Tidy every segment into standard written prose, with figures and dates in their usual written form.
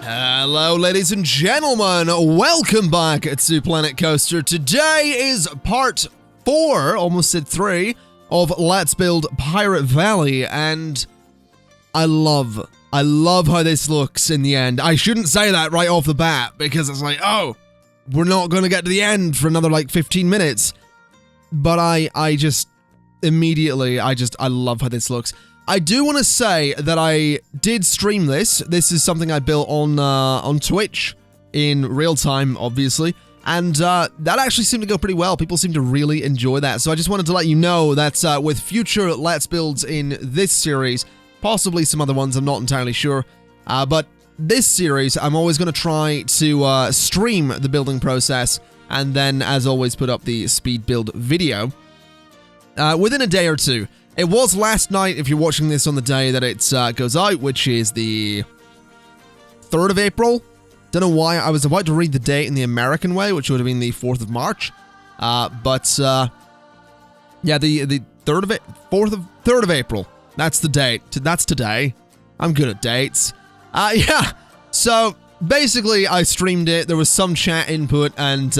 Hello, ladies and gentlemen. Welcome back to Planet Coaster. Today is part 4, almost said 3, of Let's Build Pirate Valley, and I love how this looks in the end. I shouldn't say that right off the bat, because it's like, oh, we're not going to get to the end for another, like, 15 minutes. But I just, immediately, I love how this looks. I do want to say that I did stream this. This is something I built on Twitch in real time, obviously, and that actually seemed to go pretty well. People seem to really enjoy that, so I just wanted to let you know that with future Let's Builds in this series, possibly some other ones, I'm not entirely sure, but this series, I'm always going to try to stream the building process, and then, as always, put up the speed build video within a day or two. It was last night, if you're watching this on the day that it goes out, which is the 3rd of April. Don't know why, I was about to read the date in the American way, which would have been the 4th of March. Yeah, the 3rd of April. That's the date. That's today. I'm good at dates. Yeah, so basically I streamed it, there was some chat input, and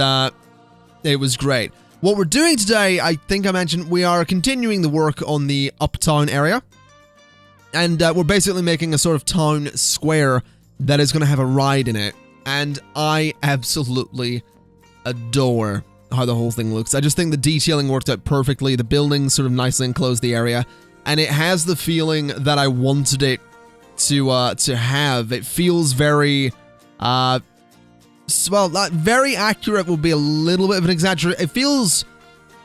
it was great. What we're doing today, I think I mentioned, we are continuing the work on the uptown area. And we're basically making a sort of town square that is going to have a ride in it. And I absolutely adore how the whole thing looks. I just think the detailing worked out perfectly. The buildings sort of nicely enclose the area. And it has the feeling that I wanted it to have. It feels very... well, that very accurate would be a little bit of an exaggeration. It feels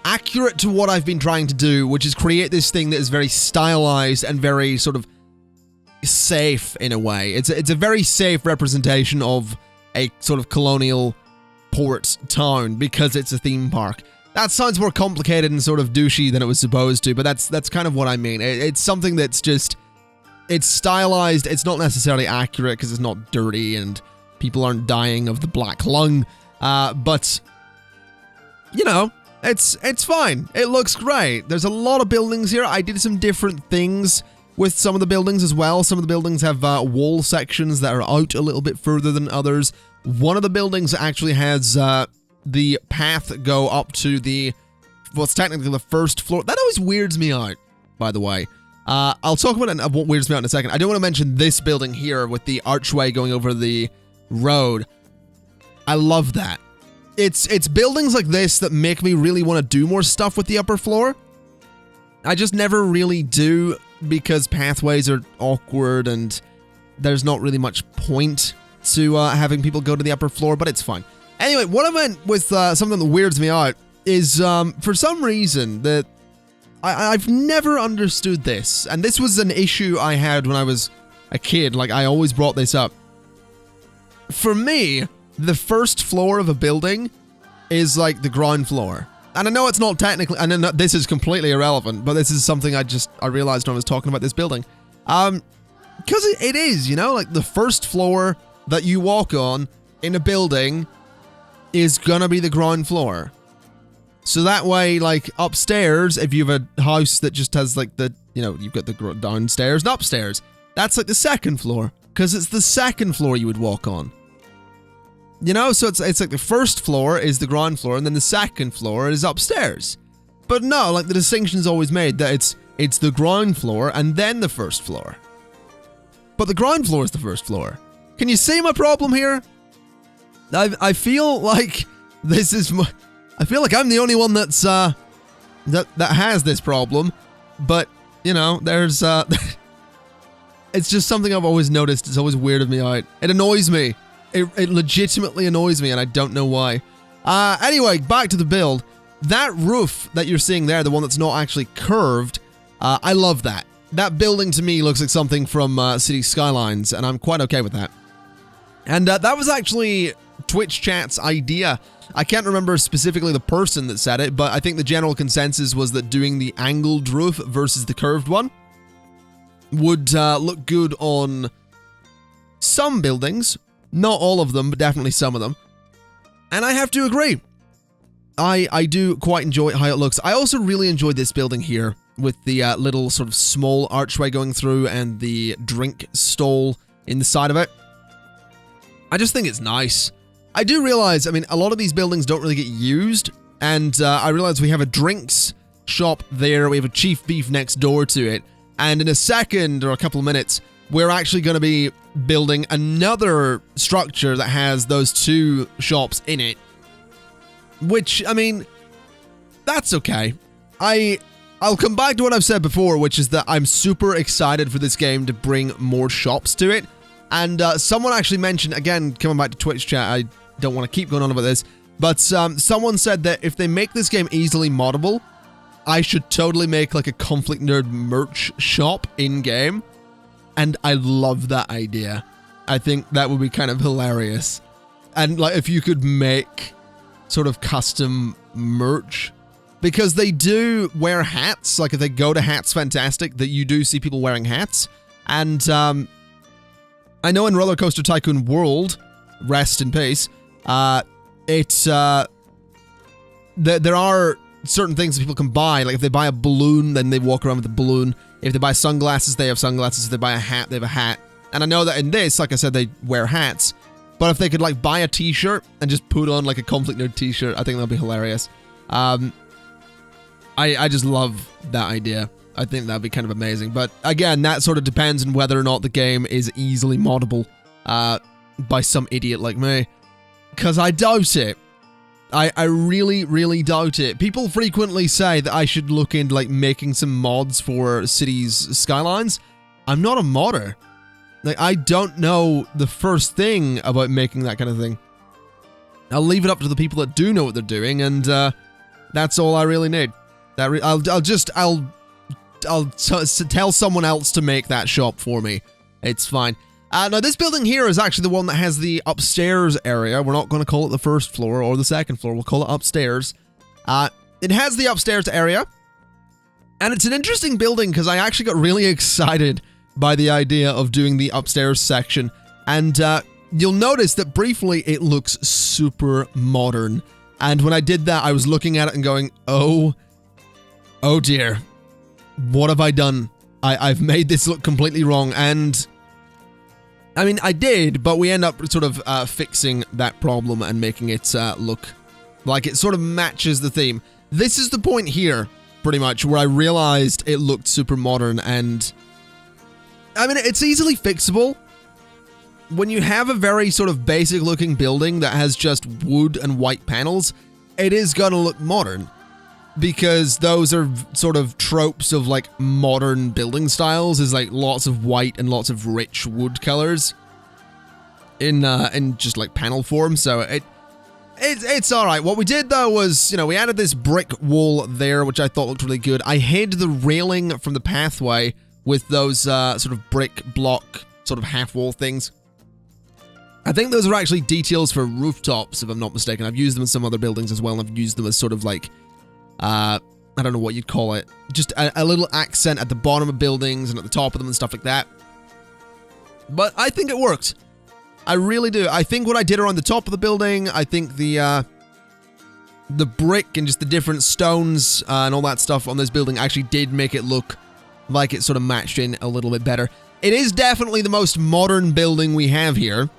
accurate to what I've been trying to do, which is create this thing that is very stylized and very sort of safe in a way. It's a very safe representation of a sort of colonial port town because it's a theme park. That sounds more complicated and sort of douchey than it was supposed to, but that's kind of what I mean. It's something that's just, it's stylized. It's not necessarily accurate because it's not dirty and people aren't dying of the black lung, but, you know, it's fine. It looks great. There's a lot of buildings here. I did some different things with some of the buildings as well. Some of the buildings have wall sections that are out a little bit further than others. One of the buildings actually has the path go up to the, what's technically the first floor. That always weirds me out, by the way. I'll talk about it, what weirds me out in a second. I do want to mention this building here with the archway going over the road. I love that. It's buildings like this that make me really want to do more stuff with the upper floor. I just never really do because pathways are awkward and there's not really much point to having people go to the upper floor, but it's fine. Anyway, what I meant with something that weirds me out is for some reason that I've never understood this, and this was an issue I had when I was a kid. Like, I always brought this up. For me, the first floor of a building is like the ground floor. And I know it's not technically, and I know this is completely irrelevant, but this is something I realized when I was talking about this building. Because it is, you know, like the first floor that you walk on in a building is gonna be the ground floor. So that way, like upstairs, if you have a house that just has like the, you know, you've got the downstairs and upstairs, that's like the second floor, because it's the second floor you would walk on. You know, so it's like the first floor is the ground floor, and then the second floor is upstairs. But no, like the distinction's always made that it's the ground floor and then the first floor. But the ground floor is the first floor. Can you see my problem here? I feel like this is I feel like I'm the only one that's that has this problem. But you know, there's it's just something I've always noticed. It's always weirded me out. It annoys me. It legitimately annoys me, and I don't know why. Anyway, back to the build. That roof that you're seeing there, the one that's not actually curved, I love that. That building to me looks like something from City Skylines, and I'm quite okay with that. And that was actually Twitch chat's idea. I can't remember specifically the person that said it, but I think the general consensus was that doing the angled roof versus the curved one would look good on some buildings. Not all of them, but definitely some of them. And I have to agree. I do quite enjoy how it looks. I also really enjoyed this building here with the little sort of small archway going through and the drink stall in the side of it. I just think it's nice. I do realize, I mean, a lot of these buildings don't really get used, and I realize we have a drinks shop there, we have a Chief Beef next door to it, and in a second or a couple of minutes, we're actually going to be building another structure that has those two shops in it. Which, I mean, that's okay. I'll come back to what I've said before, which is that I'm super excited for this game to bring more shops to it. And someone actually mentioned, again, coming back to Twitch chat, I don't want to keep going on about this, but someone said that if they make this game easily moddable, I should totally make like a ConflictNerd merch shop in-game. And I love that idea. I think that would be kind of hilarious. And like if you could make sort of custom merch, because they do wear hats. Like if they go to Hats Fantastic, that you do see people wearing hats. And I know in Roller Coaster Tycoon World, rest in peace, there are certain things that people can buy. Like if they buy a balloon, then they walk around with a balloon. If they buy sunglasses, they have sunglasses. If they buy a hat, they have a hat. And I know that in this, like I said, they wear hats. But if they could like buy a t-shirt and just put on like a ConflictNerd t-shirt, I think that'd be hilarious. I just love that idea. I think that'd be kind of amazing. But again, that sort of depends on whether or not the game is easily moddable by some idiot like me. Because I doubt it. I really, really doubt it. People frequently say that I should look into like making some mods for cities' skylines. I'm not a modder. Like, I don't know the first thing about making that kind of thing. I'll leave it up to the people that do know what they're doing, and that's all I really need. I'll tell someone else to make that shop for me. It's fine. Now, this building here is actually the one that has the upstairs area. We're not going to call it the first floor or the second floor. We'll call it upstairs. It has the upstairs area. And it's an interesting building because I actually got really excited by the idea of doing the upstairs section. And you'll notice that briefly it looks super modern. And when I did that, I was looking at it and going, oh dear. What have I done? I've made this look completely wrong. And I mean, I did, but we end up sort of fixing that problem and making it look like it sort of matches the theme. This is the point here, pretty much, where I realized it looked super modern, and I mean, it's easily fixable. When you have a very sort of basic looking building that has just wood and white panels, it is gonna look modern. Because those are sort of tropes of like modern building styles, is like lots of white and lots of rich wood colors in just like panel form. So it's all right. What we did though was, you know, we added this brick wall there, which I thought looked really good. I hid the railing from the pathway with those sort of brick block sort of half wall things. I think those are actually details for rooftops, if I'm not mistaken. I've used them in some other buildings as well, and I've used them as sort of like I don't know what you'd call it. Just a little accent at the bottom of buildings and at the top of them and stuff like that. But I think it worked. I really do. I think what I did around the top of the building, I think the brick and just the different stones and all that stuff on this building actually did make it look like it sort of matched in a little bit better. It is definitely the most modern building we have here,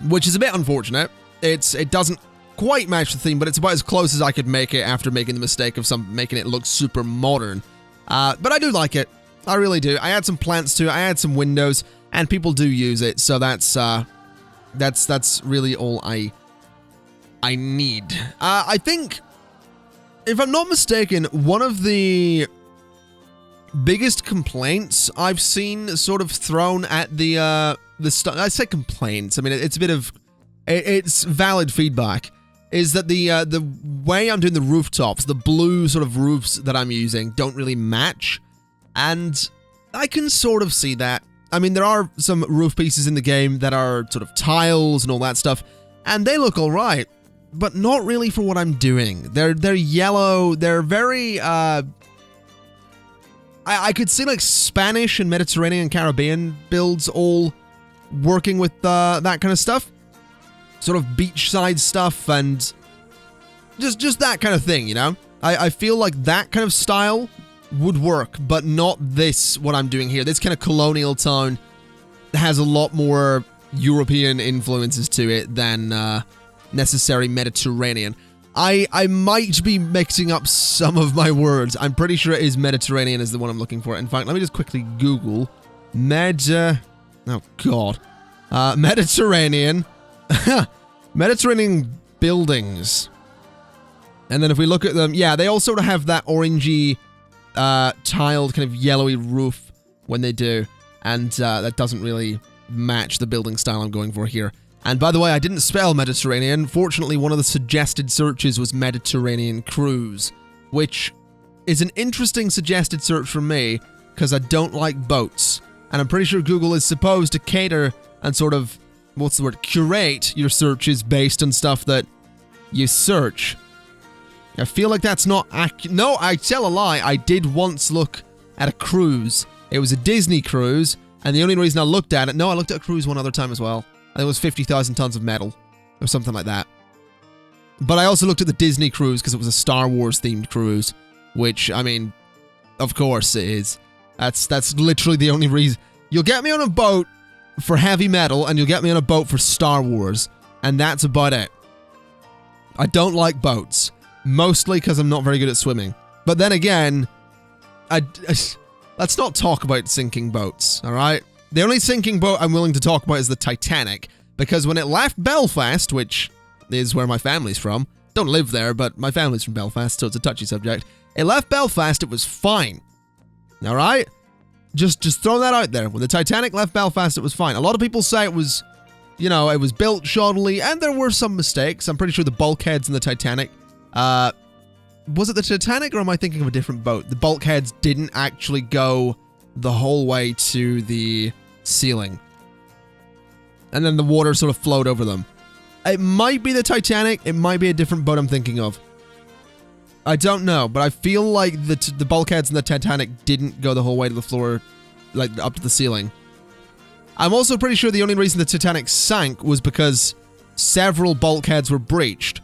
which is a bit unfortunate. It doesn't quite match the theme, but it's about as close as I could make it after making the mistake of making it look super modern. But I do like it. I really do. I add some plants to it. I add some windows, and people do use it. So that's really all I need. I think, if I'm not mistaken, one of the biggest complaints I've seen sort of thrown at the I say complaints. I mean, it's a bit of it's valid feedback. Is that the way I'm doing the rooftops, the blue sort of roofs that I'm using don't really match, and I can sort of see that. I mean, there are some roof pieces in the game that are sort of tiles and all that stuff, and they look all right, but not really for what I'm doing. They're yellow. They're very I could see like Spanish and Mediterranean and Caribbean builds all working with that kind of stuff. Sort of beachside stuff and just that kind of thing, you know? I feel like that kind of style would work, but not this, what I'm doing here. This kind of colonial town has a lot more European influences to it than necessary Mediterranean. I might be mixing up some of my words. I'm pretty sure it is Mediterranean is the one I'm looking for. In fact, let me just quickly Google oh god. Mediterranean. Mediterranean buildings. And then if we look at them, yeah, they all sort of have that orangey, tiled, kind of yellowy roof when they do. And that doesn't really match the building style I'm going for here. And by the way, I didn't spell Mediterranean. Fortunately, one of the suggested searches was Mediterranean cruise, which is an interesting suggested search for me, because I don't like boats. And I'm pretty sure Google is supposed to cater and sort of, what's the word, curate your searches based on stuff that you search. I feel like that's not accurate. No, I tell a lie. I did once look at a cruise. It was a Disney cruise, and the only reason I looked at it, no, I looked at a cruise one other time as well. And it was 50,000 tons of metal, or something like that. But I also looked at the Disney cruise because it was a Star Wars themed cruise, which, I mean, of course it is. That's literally the only reason. You'll get me on a boat for heavy metal, and you'll get me on a boat for Star Wars, and that's about it. I don't like boats, mostly because I'm not very good at swimming. But then again, let's not talk about sinking boats, alright? The only sinking boat I'm willing to talk about is the Titanic, because when it left Belfast, which is where my family's from, don't live there, but my family's from Belfast, so it's a touchy subject. It left Belfast, it was fine. Alright? Just throw that out there. When the Titanic left Belfast, it was fine. A lot of people say it was, you know, it was built shoddily, and there were some mistakes. I'm pretty sure the bulkheads in the Titanic, was it the Titanic, or am I thinking of a different boat? The bulkheads didn't actually go the whole way to the ceiling. And then the water sort of flowed over them. It might be the Titanic, it might be a different boat I'm thinking of. I don't know, but I feel like the bulkheads in the Titanic didn't go the whole way to the floor, like up to the ceiling. I'm also pretty sure the only reason the Titanic sank was because several bulkheads were breached.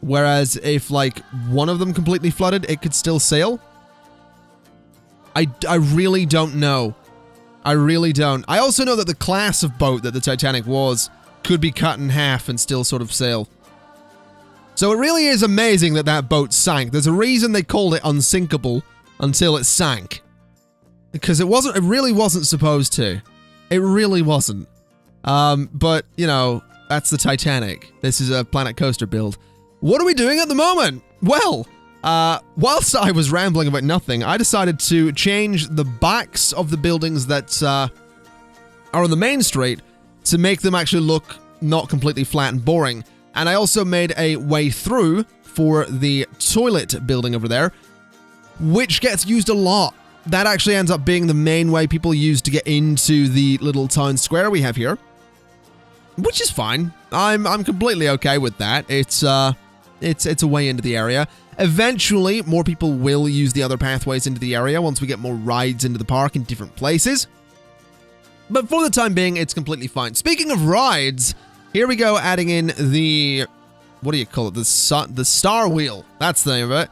Whereas if, like, one of them completely flooded, it could still sail. I really don't know. I really don't. I also know that the class of boat that the Titanic was could be cut in half and still sort of sail. So it really is amazing that that boat sank. There's a reason they called it unsinkable until it sank. Because it really wasn't supposed to. It really wasn't. But, you know, that's the Titanic. This is a Planet Coaster build. What are we doing at the moment? Well, whilst I was rambling about nothing, I decided to change the backs of the buildings that are on the main street to make them actually look not completely flat and boring. And I also made a way through for the toilet building over there, which gets used a lot. That actually ends up being the main way people use to get into the little town square we have here, which is fine. I'm completely okay with that. It's a way into the area. Eventually, more people will use the other pathways into the area once we get more rides into the park in different places. But for the time being, it's completely fine. Speaking of rides, here we go, adding in the, what do you call it? The Star Wheel. That's the name of it.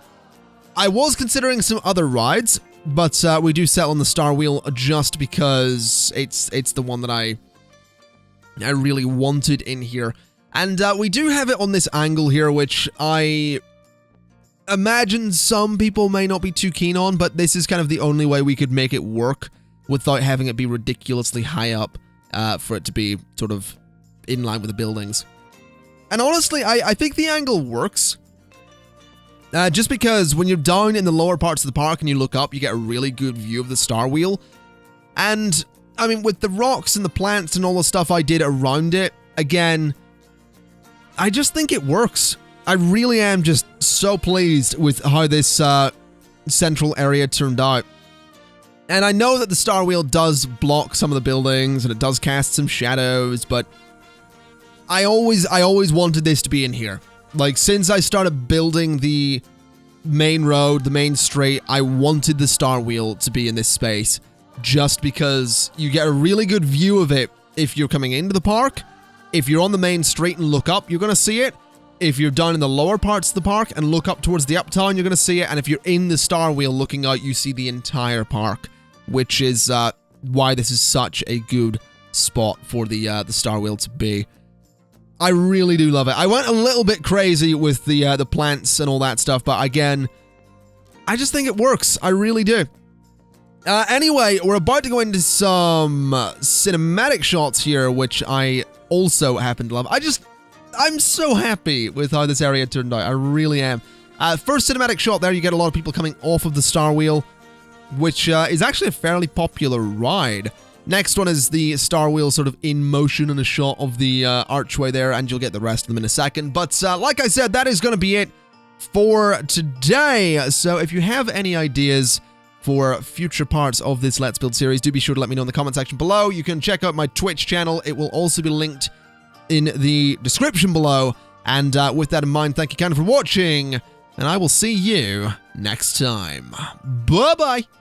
I was considering some other rides, but we do settle on the Star Wheel just because it's the one that I really wanted in here. And we do have it on this angle here, which I imagine some people may not be too keen on, but this is kind of the only way we could make it work without having it be ridiculously high up for it to be sort of in line with the buildings. And honestly, I think the angle works. Just because when you're down in the lower parts of the park and you look up, you get a really good view of the Star Wheel. And, I mean, with the rocks and the plants and all the stuff I did around it, again, I just think it works. I really am just so pleased with how this central area turned out. And I know that the Star Wheel does block some of the buildings and it does cast some shadows, but I always wanted this to be in here. Like, since I started building the main road, the main street, I wanted the Star Wheel to be in this space, just because you get a really good view of it if you're coming into the park. If you're on the main street and look up, you're going to see it. If you're down in the lower parts of the park and look up towards the uptown, you're going to see it. And if you're in the Star Wheel looking out, you see the entire park, which is why this is such a good spot for the star wheel to be. I really do love it. I went a little bit crazy with the plants and all that stuff, but again, I just think it works. I really do. Anyway, we're about to go into some cinematic shots here, which I also happen to love. I'm so happy with how this area turned out. I really am. First cinematic shot there, you get a lot of people coming off of the star wheel, which is actually a fairly popular ride. Next one is the star wheel sort of in motion in a shot of the archway there, and you'll get the rest of them in a second. But like I said, that is going to be it for today. So if you have any ideas for future parts of this Let's Build series, do be sure to let me know in the comment section below. You can check out my Twitch channel. It will also be linked in the description below. And with that in mind, thank you kind of for watching, and I will see you next time. Bye-bye!